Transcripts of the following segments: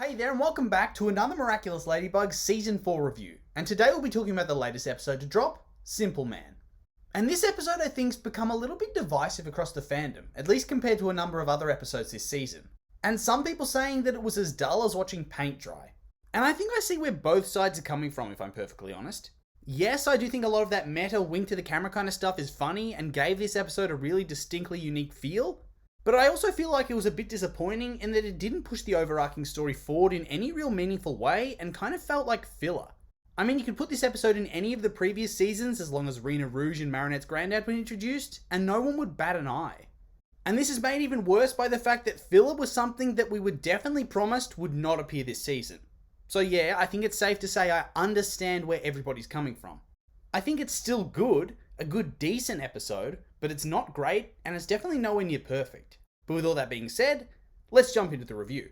Hey there and welcome back to another Miraculous Ladybug Season 4 review. And today we'll be talking about the latest episode to drop, Simpleman. And this episode I think's become a little bit divisive across the fandom, at least compared to a number of other episodes this season. And some people saying that it was as dull as watching paint dry. And I think I see where both sides are coming from, if I'm perfectly honest. Yes, I do think a lot of that meta wink to the camera kind of stuff is funny and gave this episode a really distinctly unique feel. But I also feel like it was a bit disappointing in that it didn't push the overarching story forward in any real meaningful way and kind of felt like filler. I mean, you could put this episode in any of the previous seasons as long as Rena Rouge and Marinette's granddad were introduced, and no one would bat an eye. And this is made even worse by the fact that filler was something that we were definitely promised would not appear this season. So yeah, I think it's safe to say I understand where everybody's coming from. I think it's still good, a good decent episode, but it's not great, and it's definitely nowhere near perfect. But with all that being said, let's jump into the review.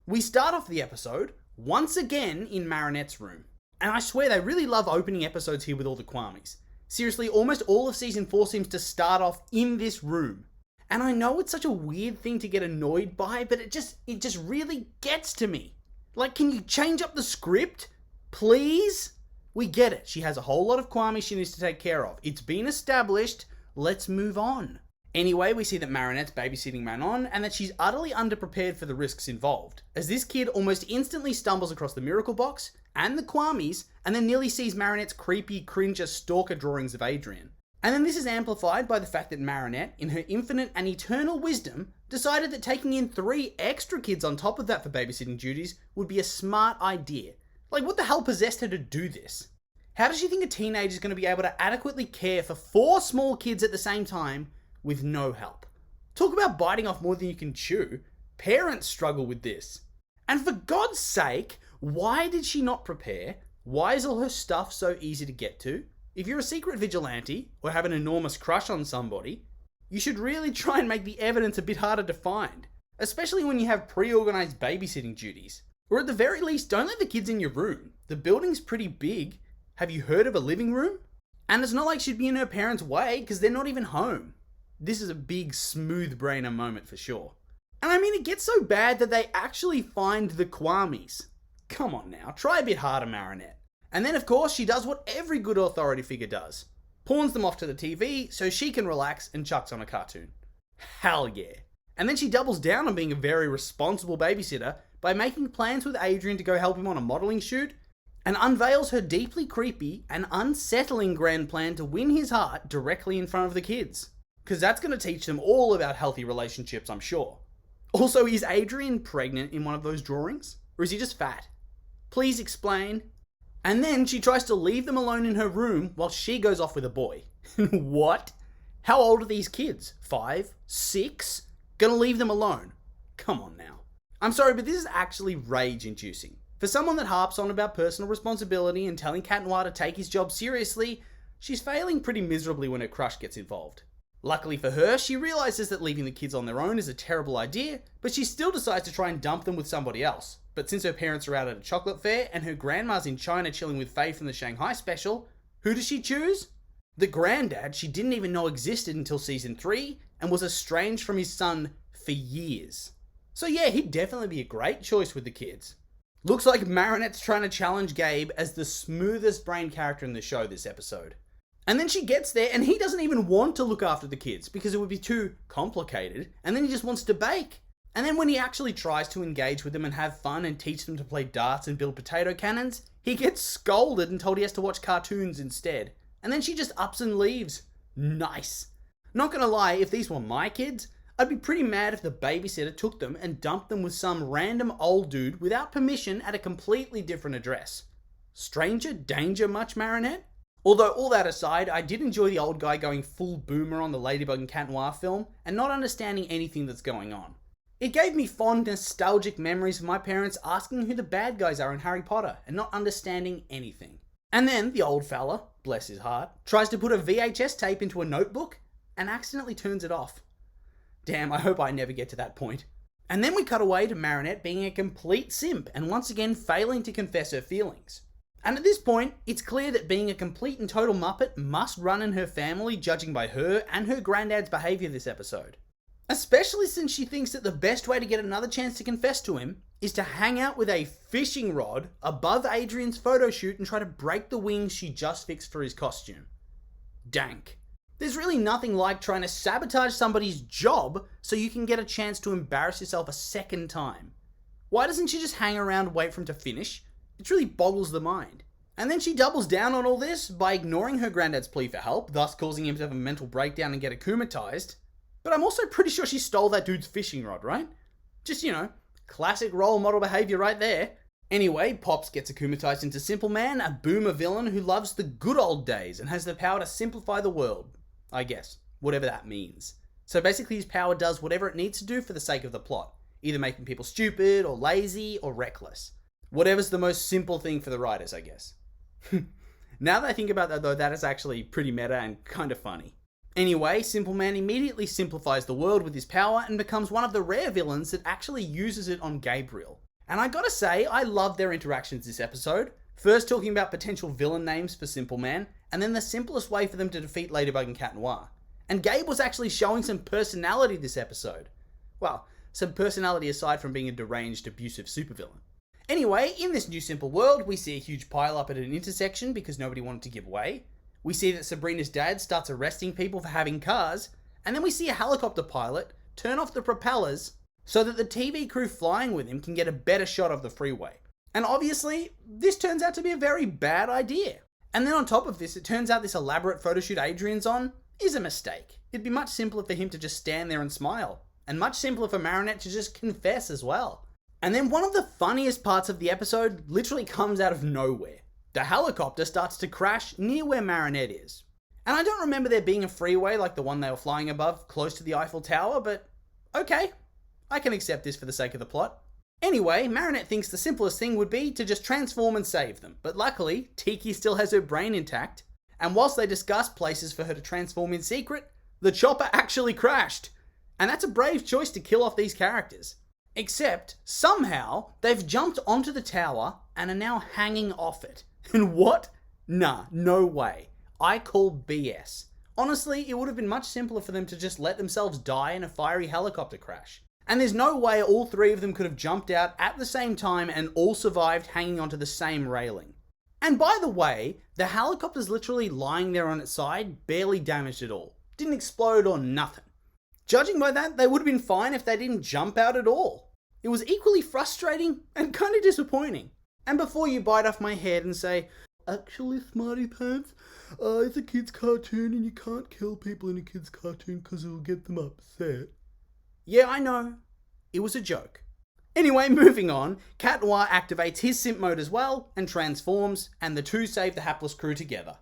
We start off the episode, once again, in Marinette's room. And I swear they really love opening episodes here with all the Kwamis. Seriously, almost all of Season 4 seems to start off in this room. And I know it's such a weird thing to get annoyed by, but it just really gets to me. Like, can you change up the script? Please? We get it. She has a whole lot of Kwami she needs to take care of. It's been established. Let's move on. Anyway, we see that Marinette's babysitting Manon and that she's utterly underprepared for the risks involved, as this kid almost instantly stumbles across the miracle box and the Kwamis and then nearly sees Marinette's creepy, cringer stalker drawings of Adrian. And then this is amplified by the fact that Marinette, in her infinite and eternal wisdom, decided that taking in 3 extra kids on top of that for babysitting duties would be a smart idea. Like, what the hell possessed her to do this? How does she think a teenager is going to be able to adequately care for 4 small kids at the same time with no help? Talk about biting off more than you can chew. Parents struggle with this. And for God's sake, why did she not prepare? Why is all her stuff so easy to get to? If you're a secret vigilante or have an enormous crush on somebody, you should really try and make the evidence a bit harder to find, especially when you have pre-organized babysitting duties. Or at the very least, don't let the kids in your room. The building's pretty big. Have you heard of a living room? And it's not like she'd be in her parents' way because they're not even home. This is a big smooth brainer moment for sure. And I mean, it gets so bad that they actually find the Kwamis. Come on now, try a bit harder, Marinette. And then of course she does what every good authority figure does. Pawns them off to the TV so she can relax and chucks on a cartoon. Hell yeah. And then she doubles down on being a very responsible babysitter by making plans with Adrian to go help him on a modelling shoot, and unveils her deeply creepy and unsettling grand plan to win his heart directly in front of the kids. Because that's going to teach them all about healthy relationships, I'm sure. Also, is Adrian pregnant in one of those drawings? Or is he just fat? Please explain. And then she tries to leave them alone in her room while she goes off with a boy. What? How old are these kids? 5? 6? Gonna leave them alone? Come on now. I'm sorry, but this is actually rage-inducing. For someone that harps on about personal responsibility and telling Cat Noir to take his job seriously, she's failing pretty miserably when her crush gets involved. Luckily for her, she realizes that leaving the kids on their own is a terrible idea, but she still decides to try and dump them with somebody else. But since her parents are out at a chocolate fair and her grandma's in China chilling with Faye from the Shanghai special, who does she choose? The granddad she didn't even know existed until season 3 and was estranged from his son for years. So yeah, he'd definitely be a great choice with the kids. Looks like Marinette's trying to challenge Gabe as the smoothest brain character in the show this episode. And then she gets there and he doesn't even want to look after the kids because it would be too complicated, and then he just wants to bake. And then when he actually tries to engage with them and have fun and teach them to play darts and build potato cannons, he gets scolded and told he has to watch cartoons instead. And then she just ups and leaves. Nice. Not gonna lie, if these were my kids, I'd be pretty mad if the babysitter took them and dumped them with some random old dude without permission at a completely different address. Stranger danger much, Marinette? Although, all that aside, I did enjoy the old guy going full boomer on the Ladybug and Cat Noir film and not understanding anything that's going on. It gave me fond, nostalgic memories of my parents asking who the bad guys are in Harry Potter and not understanding anything. And then the old fella, bless his heart, tries to put a VHS tape into a notebook and accidentally turns it off. Damn, I hope I never get to that point. And then we cut away to Marinette being a complete simp and once again failing to confess her feelings. And at this point, it's clear that being a complete and total muppet must run in her family, judging by her and her granddad's behaviour this episode. Especially since she thinks that the best way to get another chance to confess to him is to hang out with a fishing rod above Adrian's photo shoot and try to break the wings she just fixed for his costume. Dank. There's really nothing like trying to sabotage somebody's job so you can get a chance to embarrass yourself a second time. Why doesn't she just hang around and wait for him to finish? It really boggles the mind. And then she doubles down on all this by ignoring her granddad's plea for help, thus causing him to have a mental breakdown and get akumatized. But I'm also pretty sure she stole that dude's fishing rod, right? Just, classic role model behavior right there. Anyway, Pops gets akumatized into Simpleman, a boomer villain who loves the good old days and has the power to simplify the world. I guess. Whatever that means. So basically his power does whatever it needs to do for the sake of the plot. Either making people stupid, or lazy, or reckless. Whatever's the most simple thing for the writers, I guess. Now that I think about that though, that is actually pretty meta and kind of funny. Anyway, Simpleman immediately simplifies the world with his power and becomes one of the rare villains that actually uses it on Gabriel. And I gotta say, I love their interactions this episode. First talking about potential villain names for Simpleman, and then the simplest way for them to defeat Ladybug and Cat Noir. And Gabe was actually showing some personality this episode. Well, some personality aside from being a deranged, abusive supervillain. Anyway, in this new simple world, we see a huge pile-up at an intersection because nobody wanted to give way. We see that Sabrina's dad starts arresting people for having cars, and then we see a helicopter pilot turn off the propellers so that the TV crew flying with him can get a better shot of the freeway. And obviously, this turns out to be a very bad idea. And then on top of this, it turns out this elaborate photoshoot Adrian's on is a mistake. It'd be much simpler for him to just stand there and smile, and much simpler for Marinette to just confess as well. And then one of the funniest parts of the episode literally comes out of nowhere. The helicopter starts to crash near where Marinette is. And I don't remember there being a freeway like the one they were flying above, close to the Eiffel Tower, but okay, I can accept this for the sake of the plot. Anyway, Marinette thinks the simplest thing would be to just transform and save them, but luckily, Tiki still has her brain intact, and whilst they discuss places for her to transform in secret, the chopper actually crashed. And that's a brave choice to kill off these characters. Except, somehow, they've jumped onto the tower and are now hanging off it. And what? Nah, no way. I call BS. Honestly, it would have been much simpler for them to just let themselves die in a fiery helicopter crash. And there's no way all three of them could have jumped out at the same time and all survived hanging onto the same railing. And by the way, the helicopter's literally lying there on its side, barely damaged at all. Didn't explode or nothing. Judging by that, they would have been fine if they didn't jump out at all. It was equally frustrating and kind of disappointing. And before you bite off my head and say, actually, Smarty Pants, it's a kid's cartoon and you can't kill people in a kid's cartoon because it'll get them upset. Yeah, I know. It was a joke. Anyway, moving on, Cat Noir activates his simp mode as well and transforms, and the two save the hapless crew together.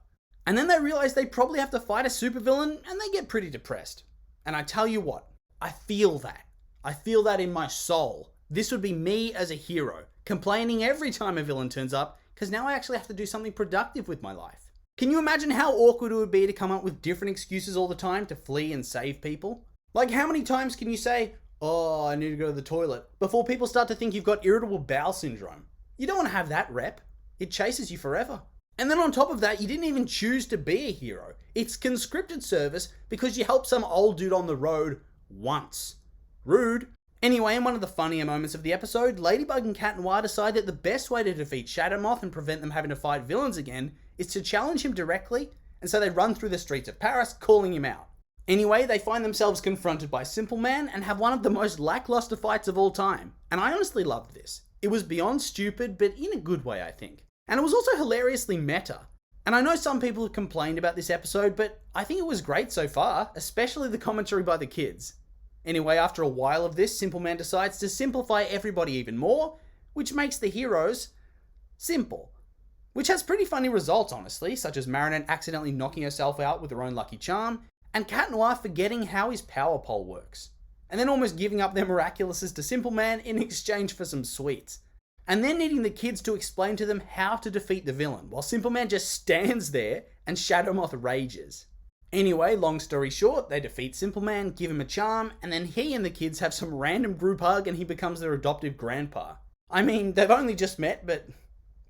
And then they realize they probably have to fight a supervillain and they get pretty depressed. And I tell you what, I feel that. I feel that in my soul. This would be me as a hero, complaining every time a villain turns up, because now I actually have to do something productive with my life. Can you imagine how awkward it would be to come up with different excuses all the time to flee and save people? Like, how many times can you say, oh, I need to go to the toilet, before people start to think you've got irritable bowel syndrome? You don't want to have that rep. It chases you forever. And then on top of that, you didn't even choose to be a hero. It's conscripted service because you helped some old dude on the road once. Rude. Anyway, in one of the funnier moments of the episode, Ladybug and Cat Noir decide that the best way to defeat Shadowmoth and prevent them having to fight villains again is to challenge him directly, and so they run through the streets of Paris calling him out. Anyway, they find themselves confronted by Simpleman and have one of the most lackluster fights of all time. And I honestly loved this. It was beyond stupid, but in a good way, I think. And it was also hilariously meta. And I know some people have complained about this episode, but I think it was great so far, especially the commentary by the kids. Anyway, after a while of this, Simpleman decides to simplify everybody even more, which makes the heroes simple. Which has pretty funny results, honestly, such as Marinette accidentally knocking herself out with her own lucky charm, and Cat Noir forgetting how his power pole works, and then almost giving up their Miraculouses to Simpleman in exchange for some sweets. And then needing the kids to explain to them how to defeat the villain, while Simpleman just stands there and Shadowmoth rages. Anyway, long story short, they defeat Simpleman, give him a charm, and then he and the kids have some random group hug and he becomes their adoptive grandpa. I mean, they've only just met, but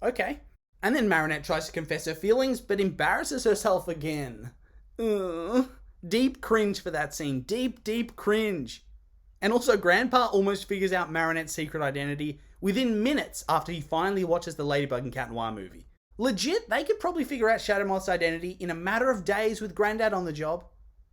okay. And then Marinette tries to confess her feelings, but embarrasses herself again. Deep cringe for that scene. Deep cringe. And also, Grandpa almost figures out Marinette's secret identity within minutes after he finally watches the Ladybug and Cat Noir movie. Legit, they could probably figure out Shadowmoth's identity in a matter of days with Grandad on the job.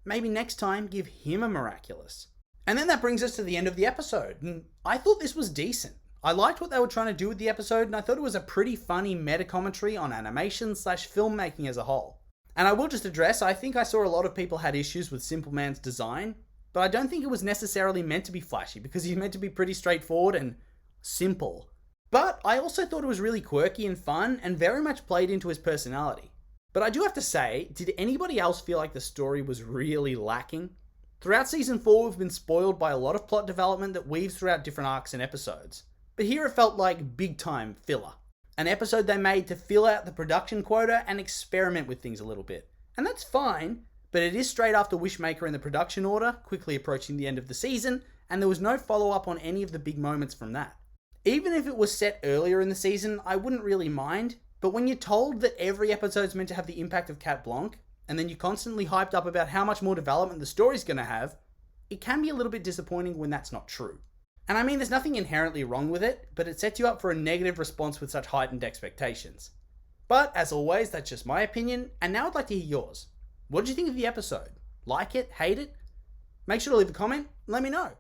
Maybe next time, give him a Miraculous. And then that brings us to the end of the episode, and I thought this was decent. I liked what they were trying to do with the episode, and I thought it was a pretty funny meta-commentary on animation/filmmaking as a whole. And I will just address, I think I saw a lot of people had issues with Simpleman's design, but I don't think it was necessarily meant to be flashy, because he's meant to be pretty straightforward and simple. But I also thought it was really quirky and fun, and very much played into his personality. But I do have to say, did anybody else feel like the story was really lacking? Throughout Season 4, we've been spoiled by a lot of plot development that weaves throughout different arcs and episodes. But here it felt like big-time filler. An episode they made to fill out the production quota and experiment with things a little bit. And that's fine, but it is straight after Wishmaker in the production order, quickly approaching the end of the season, and there was no follow-up on any of the big moments from that. Even if it was set earlier in the season, I wouldn't really mind, but when you're told that every episode's meant to have the impact of Cat Blanc, and then you're constantly hyped up about how much more development the story's gonna have, it can be a little bit disappointing when that's not true. And I mean, there's nothing inherently wrong with it, but it sets you up for a negative response with such heightened expectations. But, as always, that's just my opinion, and now I'd like to hear yours. What did you think of the episode? Like it? Hate it? Make sure to leave a comment and let me know.